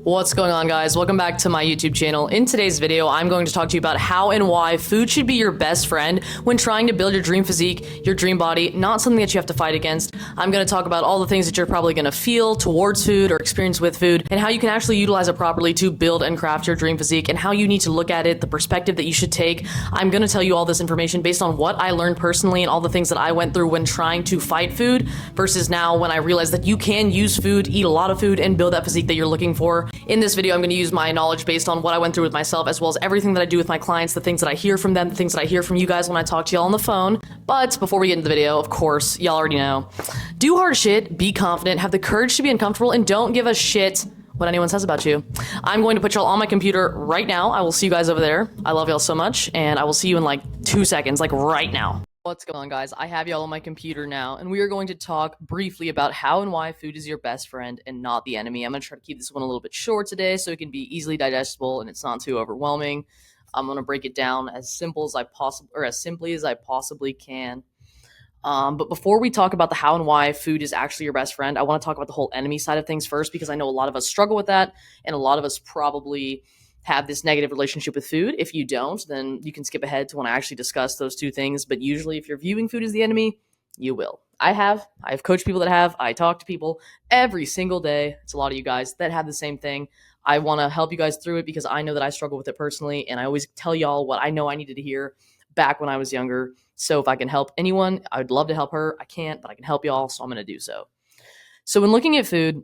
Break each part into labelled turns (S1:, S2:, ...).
S1: What's going on, guys? Welcome back to my YouTube channel. In today's video, I'm going to talk to you about how and why food should be your best friend when trying to build your dream physique, your dream body, not something that you have to fight against. I'm going to talk about all the things that you're probably going to feel towards food or experience with food, and how you can actually utilize it properly to build and craft your dream physique, and how you need to look at it, the perspective that you should take. I'm going to tell you all this information based on what I learned personally and all the things that I went through when trying to fight food versus now when I realized that you can use food, eat a lot of food, and build that physique that you're looking for. In this video, I'm going to use my knowledge based on what I went through with myself, as well as everything that I do with my clients, the things that I hear from them, the things that I hear from you guys when I talk to y'all on the phone. But before we get into the video, of course, y'all already know, do hard shit, be confident, have the courage to be uncomfortable, and don't give a shit what anyone says about you. I'm going to put y'all on my computer right now. I will see you guys over there. I love y'all so much, and I will see you in like 2 seconds, like right now. What's going on, guys? I have y'all on my computer now, and we are going to talk briefly about how and why food is your best friend and not the enemy. I'm going to try to keep this one a little bit short today so it can be easily digestible and it's not too overwhelming. I'm going to break it down as simply as I possibly can. But before we talk about the how and why food is actually your best friend, I want to talk about the whole enemy side of things first, because I know a lot of us struggle with that, and a lot of us probably have this negative relationship with food. If you don't, then you can skip ahead to when I actually discuss those two things. But usually if you're viewing food as the enemy, you will. I've coached people that have. I talk to people every single day. It's a lot of you guys that have the same thing. I want to help you guys through it because I know that I struggle with it personally, and I always tell y'all what I know I needed to hear back when I was younger. So if I can help anyone, I would love to help her. I can't, but I can help y'all, so I'm going to do so. So when looking at food,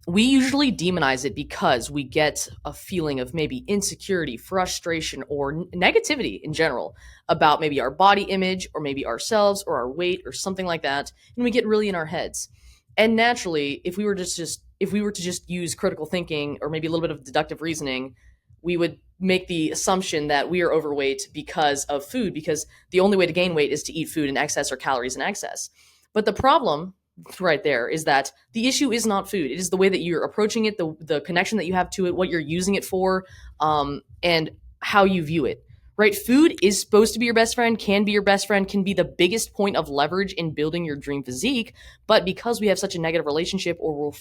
S1: we usually demonize it because we get a feeling of maybe insecurity, frustration, or negativity in general about maybe our body image or maybe ourselves or our weight or something like that, and we get really in our heads. And naturally, if we were to just use critical thinking or maybe a little bit of deductive reasoning, we would make the assumption that we are overweight because of food, because the only way to gain weight is to eat food in excess or calories in excess. But the problem right there is that the issue is not food. It is the way that you're approaching it, the connection that you have to it, what you're using it for, and how you view it, right? Food is supposed to be your best friend, can be your best friend, can be the biggest point of leverage in building your dream physique. But because we have such a negative relationship, or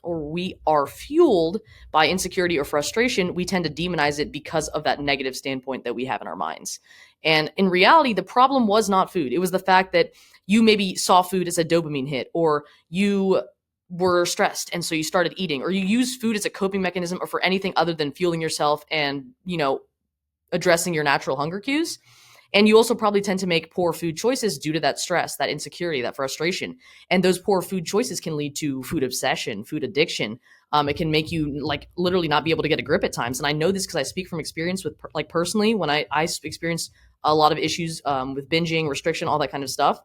S1: we are fueled by insecurity or frustration, we tend to demonize it because of that negative standpoint that we have in our minds. And in reality, the problem was not food. It was the fact that you maybe saw food as a dopamine hit, or you were stressed and so you started eating, or you used food as a coping mechanism or for anything other than fueling yourself and, addressing your natural hunger cues. And you also probably tend to make poor food choices due to that stress, that insecurity, that frustration. And those poor food choices can lead to food obsession, food addiction. It can make you literally not be able to get a grip at times. And I know this because I speak from experience with personally when I experienced a lot of issues with binging, restriction, all that kind of stuff.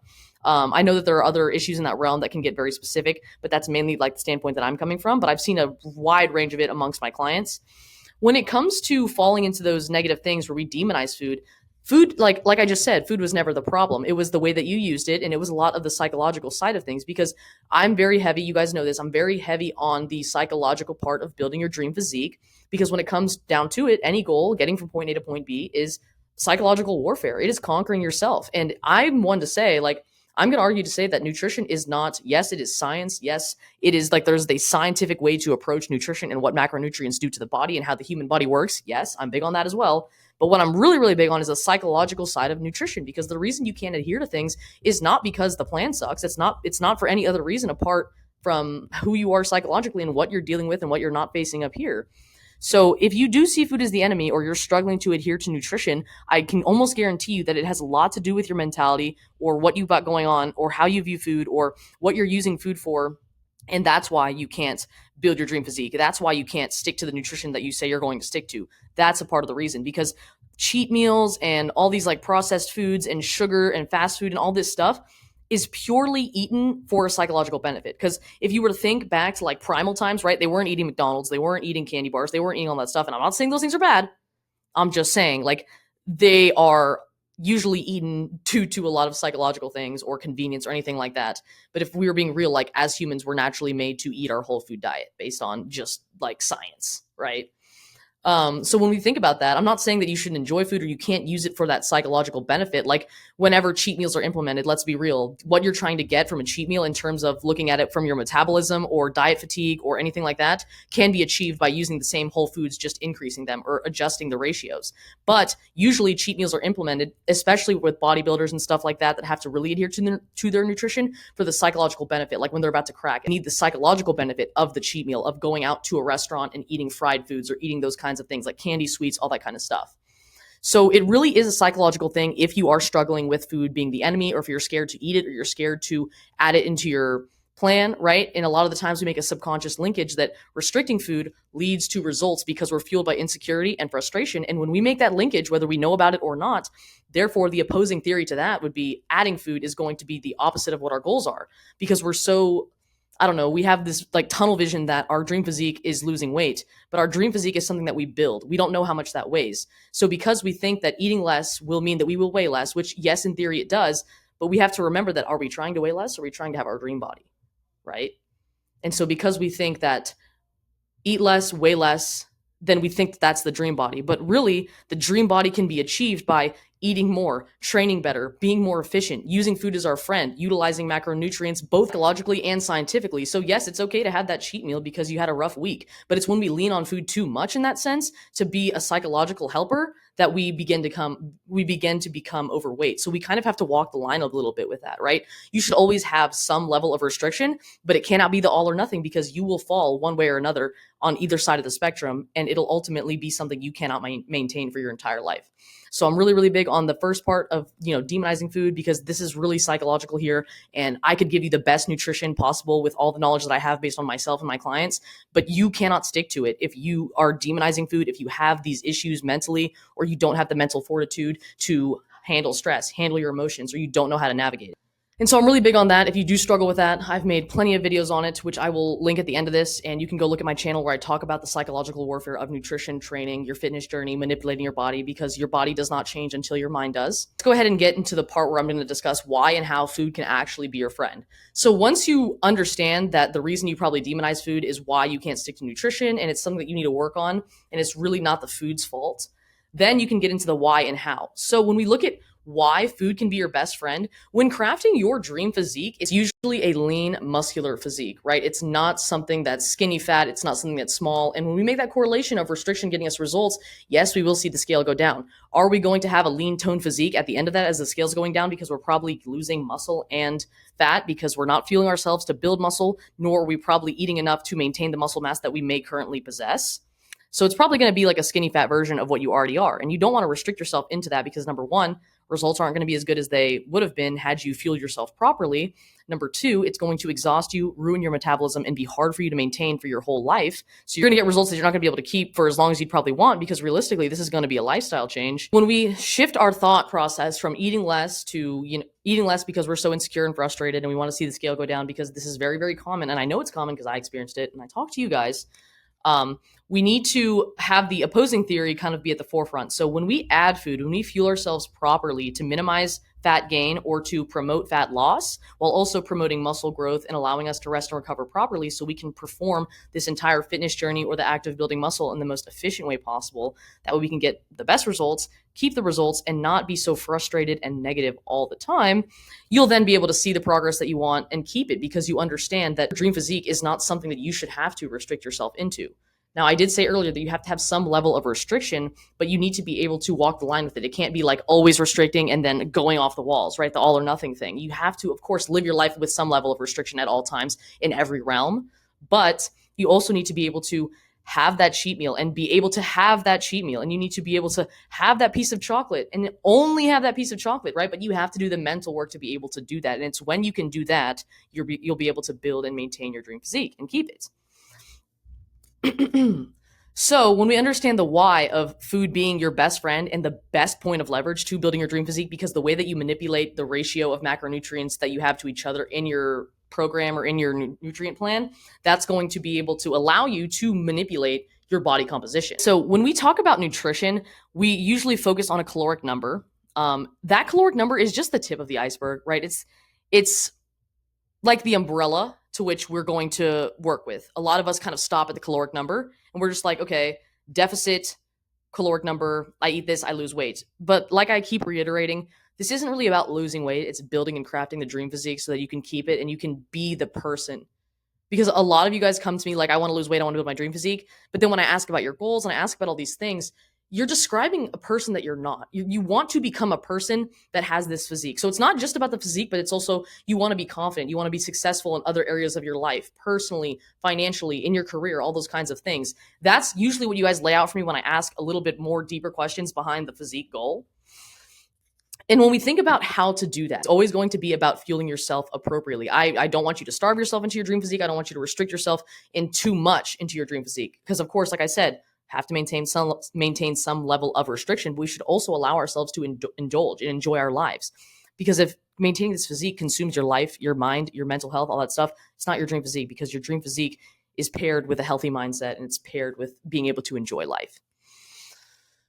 S1: I know that there are other issues in that realm that can get very specific, but that's mainly the standpoint that I'm coming from. But I've seen a wide range of it amongst my clients. When it comes to falling into those negative things where we demonize food, like I just said, food was never the problem. It was the way that you used it, and it was a lot of the psychological side of things, because I'm very heavy, you guys know this, I'm very heavy on the psychological part of building your dream physique, because when it comes down to it, any goal, getting from point A to point B, is psychological warfare. It is conquering yourself. And I'm one to say, I'm going to argue to say that nutrition is not, yes, it is science. Yes, it is there's a scientific way to approach nutrition and what macronutrients do to the body and how the human body works. Yes, I'm big on that as well. But what I'm really, really big on is the psychological side of nutrition, because the reason you can't adhere to things is not because the plan sucks. It's not for any other reason apart from who you are psychologically and what you're dealing with and what you're not facing up here. So if you do see food as the enemy, or you're struggling to adhere to nutrition, I can almost guarantee you that it has a lot to do with your mentality, or what you've got going on, or how you view food, or what you're using food for. And that's why you can't build your dream physique. That's why you can't stick to the nutrition that you say you're going to stick to. That's a part of the reason, because cheat meals and all these processed foods and sugar and fast food and all this stuff is purely eaten for a psychological benefit. Because if you were to think back to primal times, right? They weren't eating McDonald's, they weren't eating candy bars, they weren't eating all that stuff. And I'm not saying those things are bad. I'm just saying they are usually eaten due to a lot of psychological things or convenience or anything like that. But if we were being real, as humans, we're naturally made to eat our whole food diet based on just science, right? So when we think about that, I'm not saying that you shouldn't enjoy food or you can't use it for that psychological benefit. Like whenever cheat meals are implemented, let's be real, what you're trying to get from a cheat meal in terms of looking at it from your metabolism or diet fatigue or anything like that can be achieved by using the same whole foods, just increasing them or adjusting the ratios. But usually cheat meals are implemented, especially with bodybuilders and stuff like that, that have to really adhere to their nutrition for the psychological benefit. Like when they're about to crack, they need the psychological benefit of the cheat meal, of going out to a restaurant and eating fried foods or eating those kinds of things like candy, sweets, all that kind of stuff. So it really is a psychological thing if you are struggling with food being the enemy, or if you're scared to eat it, or you're scared to add it into your plan, right? And a lot of the times we make a subconscious linkage that restricting food leads to results because we're fueled by insecurity and frustration. And when we make that linkage, whether we know about it or not, therefore the opposing theory to that would be adding food is going to be the opposite of what our goals are, because we're so, I don't know, we have this like tunnel vision that our dream physique is losing weight, but our dream physique is something that we build. We don't know how much that weighs. So because we think that eating less will mean that we will weigh less, which yes, in theory it does, but we have to remember that, are we trying to weigh less, or are we trying to have our dream body, right? And so because we think that eat less, weigh less, then we think that's the dream body. But really, the dream body can be achieved by eating more, training better, being more efficient, using food as our friend, utilizing macronutrients both ecologically and scientifically. So yes, it's okay to have that cheat meal because you had a rough week, but it's when we lean on food too much in that sense to be a psychological helper that we begin to become overweight. So we kind of have to walk the line a little bit with that, right? You should always have some level of restriction, but it cannot be the all or nothing, because you will fall one way or another on either side of the spectrum, and it'll ultimately be something you cannot maintain for your entire life. So I'm really, really big on the first part of, demonizing food, because this is really psychological here. And I could give you the best nutrition possible with all the knowledge that I have based on myself and my clients, but you cannot stick to it if you are demonizing food, if you have these issues mentally, or you don't have the mental fortitude to handle stress, handle your emotions, or you don't know how to navigate it. And so I'm really big on that. If you do struggle with that, I've made plenty of videos on it, which I will link at the end of this. And you can go look at my channel where I talk about the psychological warfare of nutrition, training, your fitness journey, manipulating your body, because your body does not change until your mind does. Let's go ahead and get into the part where I'm going to discuss why and how food can actually be your friend. So once you understand that the reason you probably demonize food is why you can't stick to nutrition, and it's something that you need to work on, and it's really not the food's fault, then you can get into the why and how. So when we look at why food can be your best friend, when crafting your dream physique, it's usually a lean, muscular physique, right? It's not something that's skinny fat. It's not something that's small. And when we make that correlation of restriction getting us results, yes, we will see the scale go down. Are we going to have a lean toned physique at the end of that as the scale's going down? Because we're probably losing muscle and fat because we're not fueling ourselves to build muscle, nor are we probably eating enough to maintain the muscle mass that we may currently possess. So it's probably going to be like a skinny fat version of what you already are. And you don't want to restrict yourself into that, because number one, results aren't going to be as good as they would have been had you fueled yourself properly. Number two, it's going to exhaust you, ruin your metabolism, and be hard for you to maintain for your whole life. So you're going to get results that you're not going to be able to keep for as long as you'd probably want, because realistically, this is going to be a lifestyle change. When we shift our thought process from eating less to, eating less because we're so insecure and frustrated and we want to see the scale go down, because this is very, very common. And I know it's common because I experienced it and I talk to you guys. We need to have the opposing theory kind of be at the forefront. So when we add food, when we fuel ourselves properly to minimize fat gain or to promote fat loss, while also promoting muscle growth and allowing us to rest and recover properly so we can perform this entire fitness journey or the act of building muscle in the most efficient way possible, that way we can get the best results, keep the results, and not be so frustrated and negative all the time, you'll then be able to see the progress that you want and keep it, because you understand that dream physique is not something that you should have to restrict yourself into. Now, I did say earlier that you have to have some level of restriction, but you need to be able to walk the line with it. It can't be like always restricting and then going off the walls, right? The all or nothing thing. You have to, of course, live your life with some level of restriction at all times in every realm, but you also need to be able to have that cheat meal and be able to have that cheat meal. And you need to be able to have that piece of chocolate and only have that piece of chocolate, right? But you have to do the mental work to be able to do that. And it's when you can do that, you'll be able to build and maintain your dream physique and keep it. So when we understand the why of food being your best friend and the best point of leverage to building your dream physique, because the way that you manipulate the ratio of macronutrients that you have to each other in your program or in your nutrient plan, that's going to be able to allow you to manipulate your body composition. So when we talk about nutrition, we usually focus on a caloric number. That caloric number is just the tip of the iceberg, right? It's like the umbrella to which we're going to work with. A lot of us kind of stop at the caloric number and we're just like, okay, deficit, caloric number, I eat this, I lose weight. But like I keep reiterating, this isn't really about losing weight. It's building and crafting the dream physique so that you can keep it and you can be the person. Because a lot of you guys come to me like, I want to lose weight, I want to build my dream physique. But then when I ask about your goals and I ask about all these things, you're describing a person that you're not. You want to become a person that has this physique. So it's not just about the physique, but it's also you want to be confident. You want to be successful in other areas of your life, personally, financially, in your career, all those kinds of things. That's usually what you guys lay out for me when I ask a little bit more deeper questions behind the physique goal. And when we think about how to do that, it's always going to be about fueling yourself appropriately. I don't want you to starve yourself into your dream physique. I don't want you to restrict yourself in too much into your dream physique. Because of course, like I said, have to maintain some level of restriction, but we should also allow ourselves to indulge and enjoy our lives. Because if maintaining this physique consumes your life, your mind, your mental health, all that stuff, it's not your dream physique, because your dream physique is paired with a healthy mindset and it's paired with being able to enjoy life.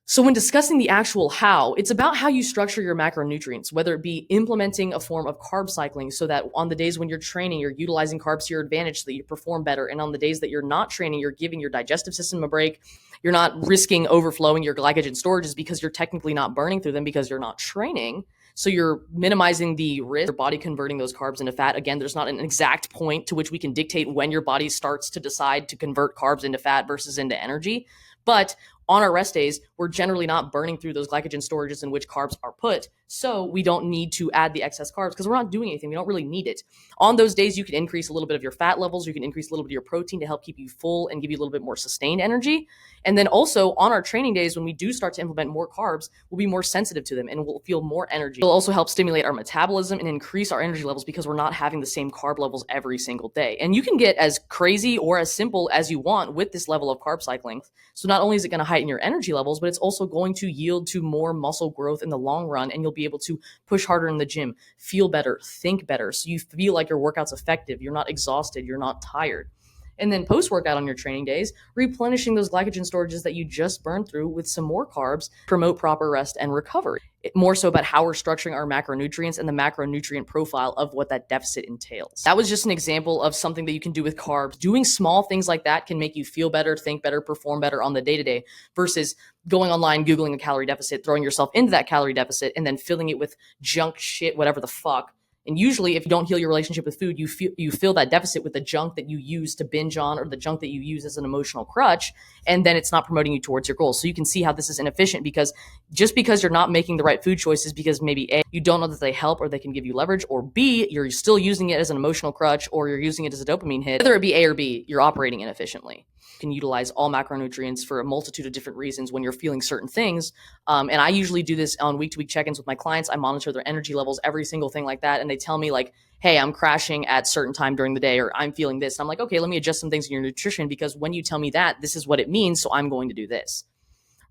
S1: So when discussing the actual how, it's about how you structure your macronutrients, whether it be implementing a form of carb cycling so that on the days when you're training, you're utilizing carbs to your advantage so that you perform better. And on the days that you're not training, you're giving your digestive system a break. You're not risking overflowing your glycogen storages because you're technically not burning through them because you're not training. So you're minimizing the risk of your body converting those carbs into fat. Again, there's not an exact point to which we can dictate when your body starts to decide to convert carbs into fat versus into energy. But on our rest days, we're generally not burning through those glycogen storages in which carbs are put. So we don't need to add the excess carbs because we're not doing anything. We don't really need it. On those days, you can increase a little bit of your fat levels. You can increase a little bit of your protein to help keep you full and give you a little bit more sustained energy. And then also on our training days, when we do start to implement more carbs, we'll be more sensitive to them and we'll feel more energy. It'll also help stimulate our metabolism and increase our energy levels because we're not having the same carb levels every single day. And you can get as crazy or as simple as you want with this level of carb cycling. So not only is it going to heighten your energy levels, but it's also going to yield to more muscle growth in the long run, and you'll be able to push harder in the gym, feel better, think better, so you feel like your workout's effective, you're not exhausted, you're not tired. And then post-workout on your training days, replenishing those glycogen storages that you just burned through with some more carbs, promote proper rest and recovery. More so about how we're structuring our macronutrients and the macronutrient profile of what that deficit entails. That was just an example of something that you can do with carbs. Doing small things like that can make you feel better, think better, perform better on the day-to-day versus going online, Googling a calorie deficit, throwing yourself into that calorie deficit, and then filling it with junk shit, whatever the fuck. And usually if you don't heal your relationship with food, you fill that deficit with the junk that you use to binge on or the junk that you use as an emotional crutch, and then it's not promoting you towards your goals. So you can see how this is inefficient, because just because you're not making the right food choices because maybe A, you don't know that they help or they can give you leverage, or B, you're still using it as an emotional crutch or you're using it as a dopamine hit, whether it be A or B, you're operating inefficiently. Can utilize all macronutrients for a multitude of different reasons when you're feeling certain things. And I usually do this on week-to-week check-ins with my clients. I monitor their energy levels, every single thing like that. And they tell me like, hey, I'm crashing at certain time during the day, or I'm feeling this. And I'm like, okay, let me adjust some things in your nutrition, because when you tell me that, this is what it means. So I'm going to do this.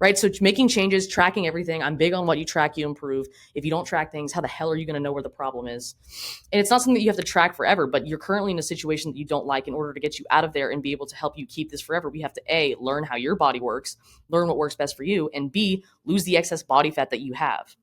S1: Right? So making changes, tracking everything. I'm big on what you track, you improve. If you don't track things, how the hell are you going to know where the problem is? And it's not something that you have to track forever, but you're currently in a situation that you don't like. In order to get you out of there and be able to help you keep this forever, we have to A, learn how your body works, learn what works best for you, and B, lose the excess body fat that you have.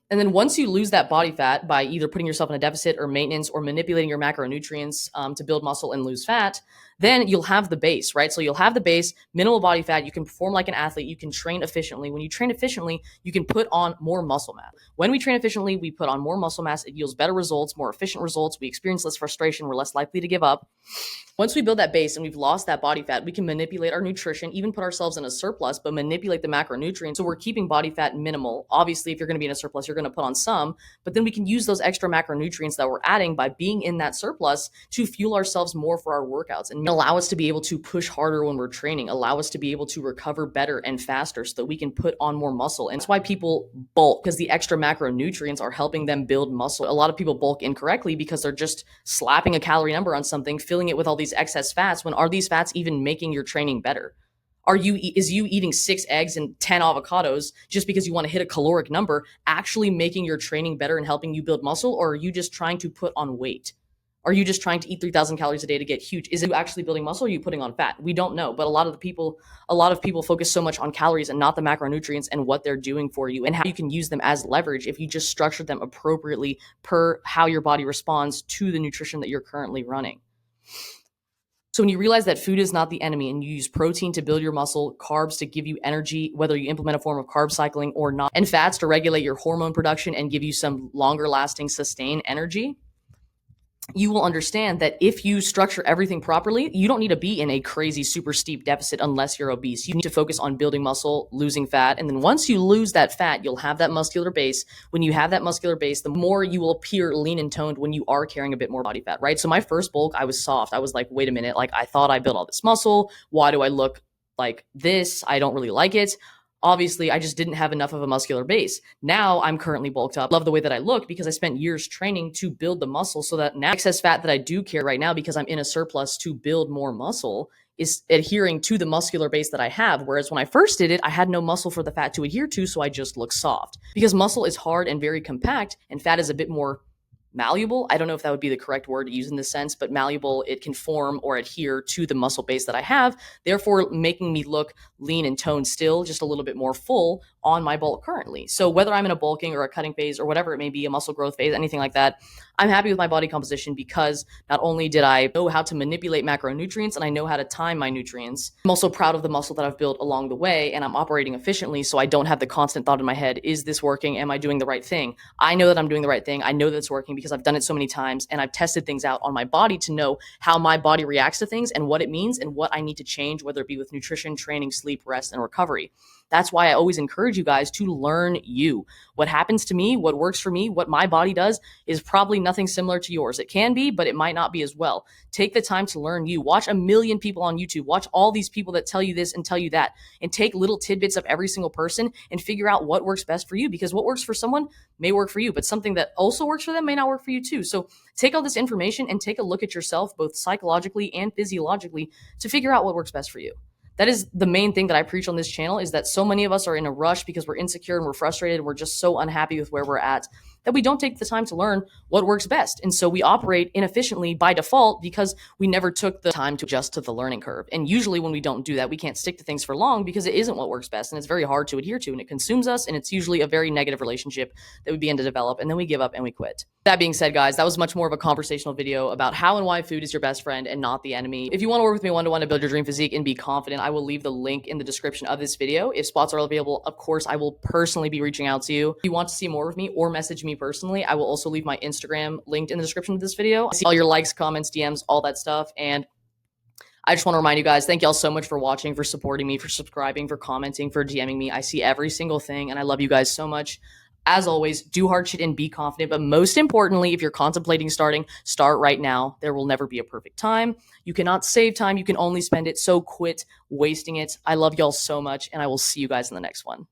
S1: And then once you lose that body fat by either putting yourself in a deficit or maintenance or manipulating your macronutrients to build muscle and lose fat, then you'll have the base, right? So you'll have the base, minimal body fat. You can perform like an athlete. You can train efficiently. When you train efficiently, you can put on more muscle mass. When we train efficiently, we put on more muscle mass. It yields better results, more efficient results. We experience less frustration. We're less likely to give up. Once we build that base and we've lost that body fat, we can manipulate our nutrition, even put ourselves in a surplus, but manipulate the macronutrients. So we're keeping body fat minimal. Obviously, if you're going to be in a surplus, you're going to put on some, but then we can use those extra macronutrients that we're adding by being in that surplus to fuel ourselves more for our workouts and allow us to be able to push harder when we're training, allow us to be able to recover better and faster so that we can put on more muscle. And that's why people bulk, because the extra macronutrients are helping them build muscle. A lot of people bulk incorrectly because they're just slapping a calorie number on something, filling it with all these excess fats, when are these fats even making your training better? Is you eating 6 eggs and 10 avocados just because you want to hit a caloric number actually making your training better and helping you build muscle? Or are you just trying to put on weight? Are you just trying to eat 3,000 calories a day to get huge? Is it actually building muscle, or are you putting on fat? We don't know. But a lot of people focus so much on calories and not the macronutrients and what they're doing for you and how you can use them as leverage if you just structure them appropriately per how your body responds to the nutrition that you're currently running. So when you realize that food is not the enemy and you use protein to build your muscle, carbs to give you energy, whether you implement a form of carb cycling or not, and fats to regulate your hormone production and give you some longer lasting sustained energy, you will understand that if you structure everything properly, you don't need to be in a crazy, super steep deficit unless you're obese. You need to focus on building muscle, losing fat. And then once you lose that fat, you'll have that muscular base. When you have that muscular base, the more you will appear lean and toned when you are carrying a bit more body fat, right? So my first bulk, I was soft. I was like, wait a minute, like I thought I built all this muscle. Why do I look like this? I don't really like it. Obviously, I just didn't have enough of a muscular base. Now I'm currently bulked up. Love the way that I look because I spent years training to build the muscle so that now excess fat that I do carry right now because I'm in a surplus to build more muscle is adhering to the muscular base that I have. Whereas when I first did it, I had no muscle for the fat to adhere to, so I just look soft. Because muscle is hard and very compact and fat is a bit more malleable. I don't know if that would be the correct word to use in this sense, but malleable, it can form or adhere to the muscle base that I have, therefore making me look lean and toned still, just a little bit more full on my bulk currently. So whether I'm in a bulking or a cutting phase or whatever it may be, a muscle growth phase, anything like that, I'm happy with my body composition because not only did I know how to manipulate macronutrients and I know how to time my nutrients, I'm also proud of the muscle that I've built along the way and I'm operating efficiently so I don't have the constant thought in my head, is this working? Am I doing the right thing? I know that I'm doing the right thing. I know that it's working because I've done it so many times and I've tested things out on my body to know how my body reacts to things and what it means and what I need to change, whether it be with nutrition, training, sleep, rest, and recovery. That's why I always encourage you guys to learn you. What happens to me, what works for me, what my body does is probably nothing similar to yours. It can be, but it might not be as well. Take the time to learn you. Watch a million people on YouTube. Watch all these people that tell you this and tell you that, and take little tidbits of every single person and figure out what works best for you, because what works for someone may work for you, but something that also works for them may not work for you too. So take all this information and take a look at yourself, both psychologically and physiologically, to figure out what works best for you. That is the main thing that I preach on this channel, is that so many of us are in a rush because we're insecure and we're frustrated and we're just so unhappy with where we're at that we don't take the time to learn what works best. And so we operate inefficiently by default because we never took the time to adjust to the learning curve. And usually when we don't do that, we can't stick to things for long because it isn't what works best and it's very hard to adhere to and it consumes us, and it's usually a very negative relationship that we begin to develop, and then we give up and we quit. That being said, guys, that was much more of a conversational video about how and why food is your best friend and not the enemy. If you want to work with me one-to-one to build your dream physique and be confident, I will leave the link in the description of this video. If spots are available, of course, I will personally be reaching out to you. If you want to see more of me or message me personally, I will also leave my Instagram linked in the description of this video. I see all your likes, comments, DMs, all that stuff. And I just want to remind you guys, thank y'all so much for watching, for supporting me, for subscribing, for commenting, for DMing me. I see every single thing and I love you guys so much. As always, do hard shit and be confident. But most importantly, if you're contemplating starting, start right now. There will never be a perfect time. You cannot save time. You can only spend it. So quit wasting it. I love y'all so much, and I will see you guys in the next one.